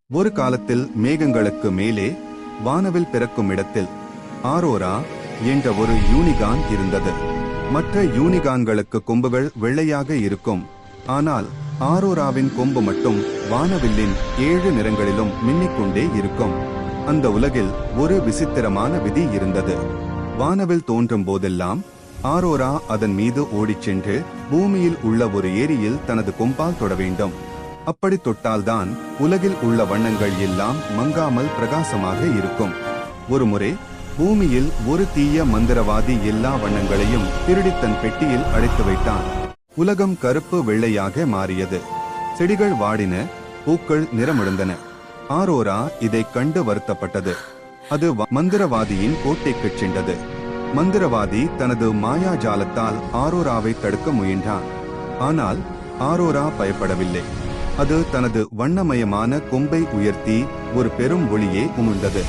ஒரு காலத்தில் மேகங்களுக்கு மேலே வானவில் பிறக்கும் இடத்தில் ஆரோரா என்ற ஒரு யூனிகான் இருந்தது. மற்ற யூனிகான்களுக்கு கொம்புகள் வெள்ளையாக இருக்கும். ஆனால் ஆரோராவின் கொம்பு மட்டும் வானவில்லின் 7 நிறங்களிலும் மின்னிக்கொண்டே இருக்கும். அந்த உலகில் ஒரு விசித்திரமான விதி இருந்தது. வானவில் தோன்றும் போதெல்லாம் ஆரோரா அதன் மீது ஓடிச் சென்று பூமியில் உள்ள ஒரு ஏரியில் தனது கொம்பால் தொட வேண்டும். அப்படி தொட்டால்தான் உலகில் உள்ள வண்ணங்கள் எல்லாம் மங்காமல் பிரகாசமாக இருக்கும். ஒருமுறை பூமியில் ஒரு தீய மந்திரவாதி எல்லா வண்ணங்களையும் திருடி தன் பெட்டியில் அடைத்து வைத்தான். உலகம் கருப்பு வெள்ளையாக மாறியது. செடிகள் வாடின, பூக்கள் நிறமிழந்தன. ஆரோரா இதை கண்டு வருத்தப்பட்டது. அது மந்திரவாதியின் கோட்டைக்குச் சென்றது. மந்திரவாதி தனது மாயாஜாலத்தால் ஆரோராவை தடுக்க முயன்றான். ஆனால் ஆரோரா பயப்படவில்லை. அது தனது வண்ணமயமான கொம்பை உயர்த்தி ஒரு பெரும் ஒளியை உமிழ்ந்தது.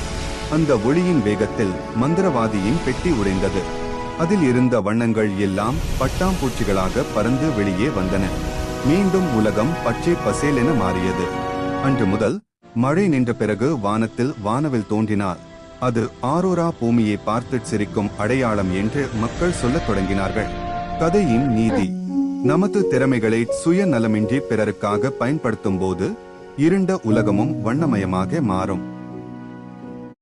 அந்த ஒளியின் வேகத்தில் மந்திரவாதியின் பெட்டி உடைந்தது. அதில் இருந்த வண்ணங்கள் எல்லாம் பட்டாம்பூச்சிகளாக பறந்து வெளியே வந்தன. மீண்டும் உலகம் பச்சை பசேலென மாறியது. அன்று முதல் மழை நின்ற பிறகு வானத்தில் வானவில் தோன்றினார். அது ஆரோரா பூமியை பார்த்து சிரிக்கும் அடையாளம் என்று மக்கள் சொல்லத் தொடங்கினார்கள். கதையின் நீதி: நமது திறமைகளை சுயநலமின்றி பிறருக்காக பயன்படுத்தும் போது இருண்ட உலகமும் வண்ணமயமாக மாறும்.